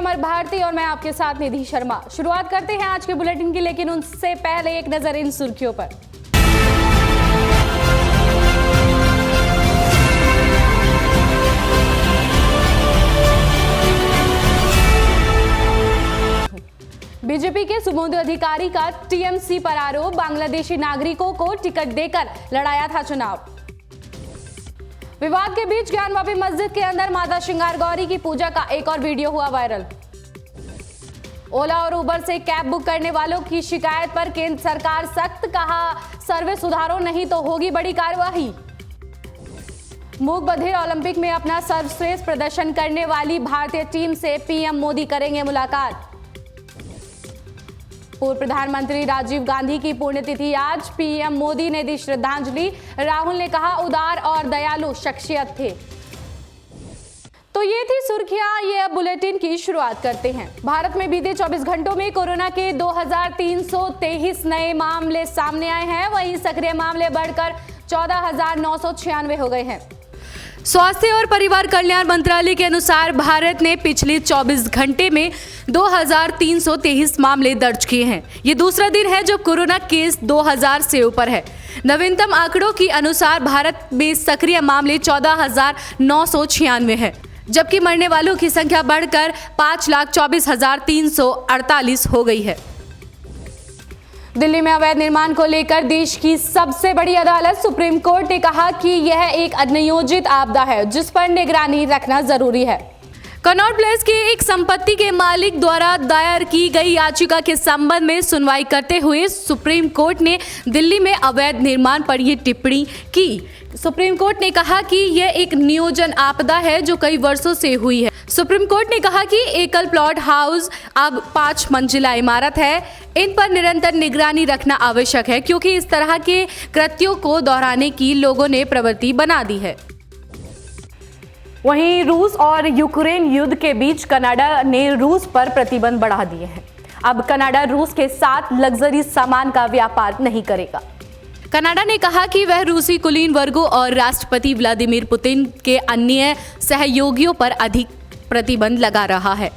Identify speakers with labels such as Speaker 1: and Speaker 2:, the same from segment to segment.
Speaker 1: अमर भारती और मैं आपके साथ निधि शर्मा। शुरुआत करते हैं आज के बुलेटिन की, लेकिन उससे पहले एक नजर इन सुर्खियों पर। बीजेपी के सुबोध अधिकारी का टीएमसी पर आरोप, बांग्लादेशी नागरिकों को टिकट देकर लड़ाया था चुनाव। विवाद के बीच ज्ञानवापी मस्जिद के अंदर माता श्रृंगार गौरी की पूजा का एक और वीडियो हुआ वायरल। ओला और उबर से कैब बुक करने वालों की शिकायत पर केंद्र सरकार सख्त, कहा सर्विस सुधारो नहीं तो होगी बड़ी कार्रवाई। मूक बधिर ओलंपिक में अपना सर्वश्रेष्ठ प्रदर्शन करने वाली भारतीय टीम से पीएम मोदी करेंगे मुलाकात। पूर्व प्रधानमंत्री राजीव गांधी की पुण्यतिथि आज, पीएम मोदी ने दी श्रद्धांजलि। राहुल ने कहा उदार और दयालु शख्सियत थे। तो ये थी सुर्खियां। ये अब बुलेटिन की शुरुआत करते हैं। भारत में बीते 24 घंटों में कोरोना के 2323 नए मामले सामने आए हैं। वहीं सक्रिय मामले बढ़कर 14,996 हो गए हैं। स्वास्थ्य और परिवार कल्याण मंत्रालय के अनुसार भारत ने पिछले 24 घंटे में 2323 मामले दर्ज किए हैं। ये दूसरा दिन है जब कोरोना केस 2000 से ऊपर है। नवीनतम आंकड़ों के अनुसार भारत में सक्रिय मामले 14,996 है, जबकि मरने वालों की संख्या बढ़कर 5,24,348 हो गई है। दिल्ली में अवैध निर्माण को लेकर देश की सबसे बड़ी अदालत सुप्रीम कोर्ट ने कहा कि यह एक अनियोजित आपदा है जिस पर निगरानी रखना जरूरी है। कनॉट प्लेस के एक संपत्ति के मालिक द्वारा दायर की गई याचिका के संबंध में सुनवाई करते हुए सुप्रीम कोर्ट ने दिल्ली में अवैध निर्माण पर यह टिप्पणी की। सुप्रीम कोर्ट ने कहा कि यह एक नियोजन आपदा है जो कई वर्षों से हुई है। सुप्रीम कोर्ट ने कहा कि एकल प्लॉट हाउस अब 5 मंजिला इमारत है। इन पर निरंतर निगरानी रखना आवश्यक है क्योंकि इस तरह के कृत्यों को दोहराने की लोगों ने प्रवृत्ति बना दी है। वहीं रूस और यूक्रेन युद्ध के बीच कनाडा ने रूस पर प्रतिबंध बढ़ा दिए हैं। अब कनाडा रूस के साथ लग्जरी सामान का व्यापार नहीं करेगा। कनाडा ने कहा कि वह रूसी कुलीन वर्गों और राष्ट्रपति व्लादिमीर पुतिन के अन्य सहयोगियों पर अधिक प्रतिबंध लगा रहा है।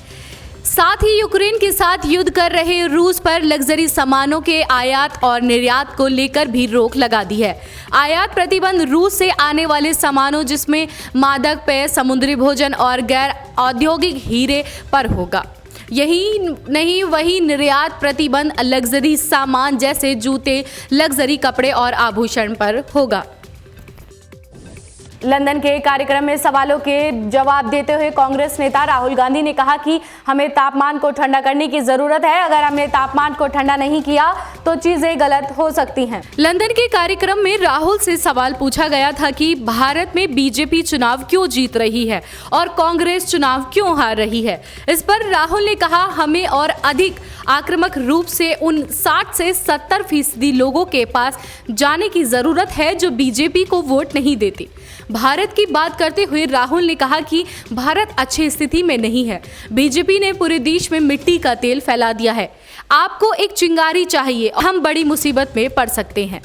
Speaker 1: साथ ही यूक्रेन के साथ युद्ध कर रहे रूस पर लग्जरी सामानों के आयात और निर्यात को लेकर भी रोक लगा दी है। आयात प्रतिबंध रूस से आने वाले सामानों जिसमें मादक पेय, समुद्री भोजन और गैर औद्योगिक हीरे पर होगा। यही नहीं, वही निर्यात प्रतिबंध लग्जरी सामान जैसे जूते, लग्जरी कपड़े और आभूषण पर होगा। लंदन के कार्यक्रम में सवालों के जवाब देते हुए कांग्रेस नेता राहुल गांधी ने कहा कि हमें तापमान को ठंडा करने की जरूरत है। अगर हमने तापमान को ठंडा नहीं किया तो चीजें गलत हो सकती हैं। लंदन के कार्यक्रम में राहुल से सवाल पूछा गया था कि भारत में बीजेपी चुनाव क्यों जीत रही है और कांग्रेस चुनाव क्यों हार रही है। इस पर राहुल ने कहा हमें और अधिक आक्रामक रूप से उन 60 से 70% लोगों के पास जाने की जरूरत है जो बीजेपी को वोट नहीं देते। भारत की बात करते हुए राहुल ने कहा कि भारत अच्छी स्थिति में नहीं है। बीजेपी ने पूरे देश में मिट्टी का तेल फैला दिया है। आपको एक चिंगारी चाहिए, हम बड़ी मुसीबत में पड़ सकते हैं।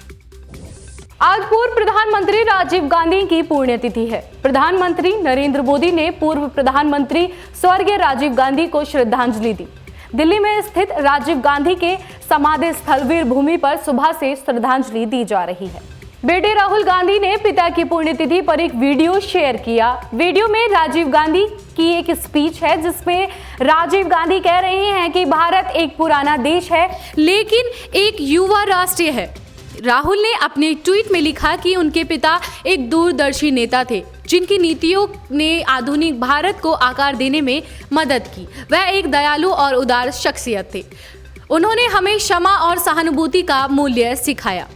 Speaker 1: आज पूर्व प्रधानमंत्री राजीव गांधी की पुण्यतिथि है। प्रधानमंत्री नरेंद्र मोदी ने पूर्व प्रधानमंत्री स्वर्गीय राजीव गांधी को श्रद्धांजलि दी। दिल्ली में स्थित राजीव गांधी के समाधि स्थल वीर भूमि पर सुबह से श्रद्धांजलि दी जा रही है। बेटे राहुल गांधी ने पिता की पुण्यतिथि पर एक वीडियो शेयर किया। वीडियो में राजीव गांधी की एक स्पीच है जिसमें राजीव गांधी कह रहे हैं कि भारत एक पुराना देश है लेकिन एक युवा राष्ट्र है। राहुल ने अपने ट्वीट में लिखा कि उनके पिता एक दूरदर्शी नेता थे जिनकी नीतियों ने आधुनिक भारत को आकार देने में मदद की। वह एक दयालु और उदार शख्सियत थे। उन्होंने हमें क्षमा और सहानुभूति का मूल्य सिखाया।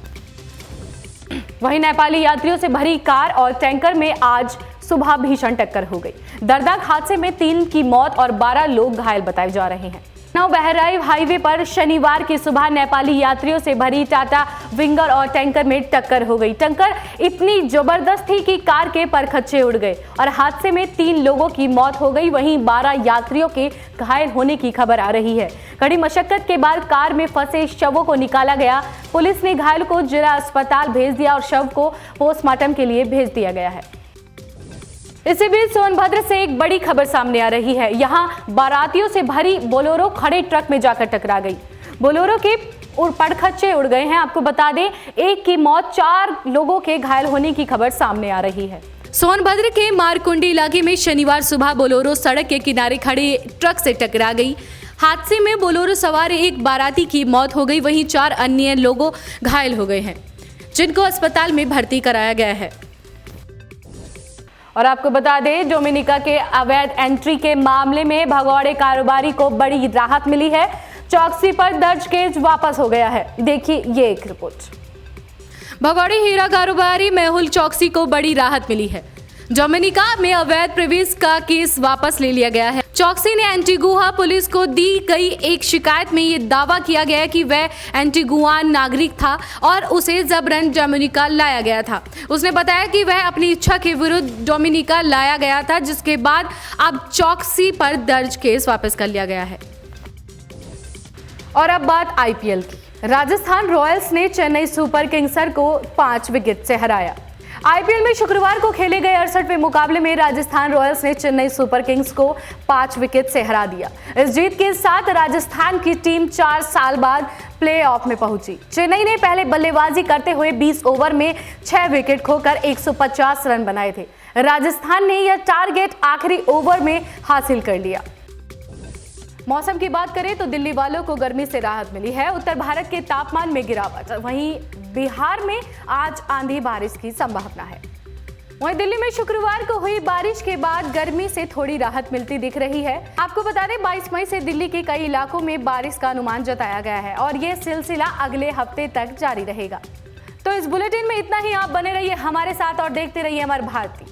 Speaker 1: वहीं नेपाली यात्रियों से भरी कार और टैंकर में आज सुबह भीषण टक्कर हो गई। दर्दनाक हादसे में 3 की मौत और 12 लोग घायल बताए जा रहे हैं। नौ बहराइच हाईवे पर शनिवार की सुबह नेपाली यात्रियों से भरी टाटा विंगर और टैंकर में टक्कर हो गई। टक्कर इतनी जबरदस्त थी कि कार के परखच्चे उड़ गए और हादसे में 3 लोगों की मौत हो गई। वहीं 12 यात्रियों के घायल होने की खबर आ रही है। कड़ी मशक्कत के बाद कार में फंसे शवों को निकाला गया। पुलिस ने घायल को जिला अस्पताल भेज दिया और शव को पोस्टमार्टम के लिए भेज दिया गया है। इसी बीच सोनभद्र से एक बड़ी खबर सामने आ रही है। यहाँ बारातियों से भरी बोलेरो खड़े ट्रक में जाकर टकरा गई। बोलेरो के पड़खच्चे उड़ गए हैं। आपको बता दें, एक की मौत, 4 लोगों के घायल होने की खबर सामने आ रही है। सोनभद्र के मारकुंडी इलाके में शनिवार सुबह बोलेरो सड़क के किनारे खड़े ट्रक से टकरा गई। हादसे में बोलेरो सवार एक बाराती की मौत हो गई, वहीं 4 अन्य लोग घायल हो गए हैं, जिनको अस्पताल में भर्ती कराया गया है। और आपको बता दें, डोमिनिका के अवैध एंट्री के मामले में भगौड़े कारोबारी को बड़ी राहत मिली है। चौकसी पर दर्ज केस वापस हो गया है। देखिए ये एक रिपोर्ट। भगौड़े हीरा कारोबारी मेहुल चौकसी को बड़ी राहत मिली है। डोमिनिका में अवैध प्रवेश का केस वापस ले लिया गया है। चौकसी ने एंटीगुआ पुलिस को दी गई एक शिकायत में ये दावा किया गया कि वह एंटीगुआन नागरिक था और उसे जबरन डोमिनिका लाया गया था। उसने बताया कि वह अपनी इच्छा के विरुद्ध डोमिनिका लाया गया था, जिसके बाद अब चौकसी पर दर्ज केस वापस कर लिया गया है। और अब बात आईपीएल की। राजस्थान रॉयल्स ने चेन्नई सुपर किंग्स को 5 विकेट से हराया। आईपीएल में शुक्रवार को खेले गए 68वें मुकाबले में राजस्थान रॉयल्स ने चेन्नई सुपर किंग्स को 5 विकेट से हरा दिया। इस जीत के साथ राजस्थान की टीम 4 साल बाद प्लेऑफ में पहुंची। चेन्नई ने पहले बल्लेबाजी करते हुए 20 ओवर में 6 विकेट खोकर 150 रन बनाए थे। राजस्थान ने यह टारगेट आखिरी ओवर में हासिल कर लिया। मौसम की बात करें तो दिल्ली वालों को गर्मी से राहत मिली है। उत्तर भारत के तापमान में गिरावट, वहीं बिहार में आज आंधी बारिश की संभावना है। वहीं दिल्ली में शुक्रवार को हुई बारिश के बाद गर्मी से थोड़ी राहत मिलती दिख रही है। आपको बता दें, 22 मई से दिल्ली के कई इलाकों में बारिश का अनुमान जताया गया है और ये सिलसिला अगले हफ्ते तक जारी रहेगा। तो इस बुलेटिन में इतना ही। आप बने रहिए हमारे साथ और देखते रहिए अमर भारती।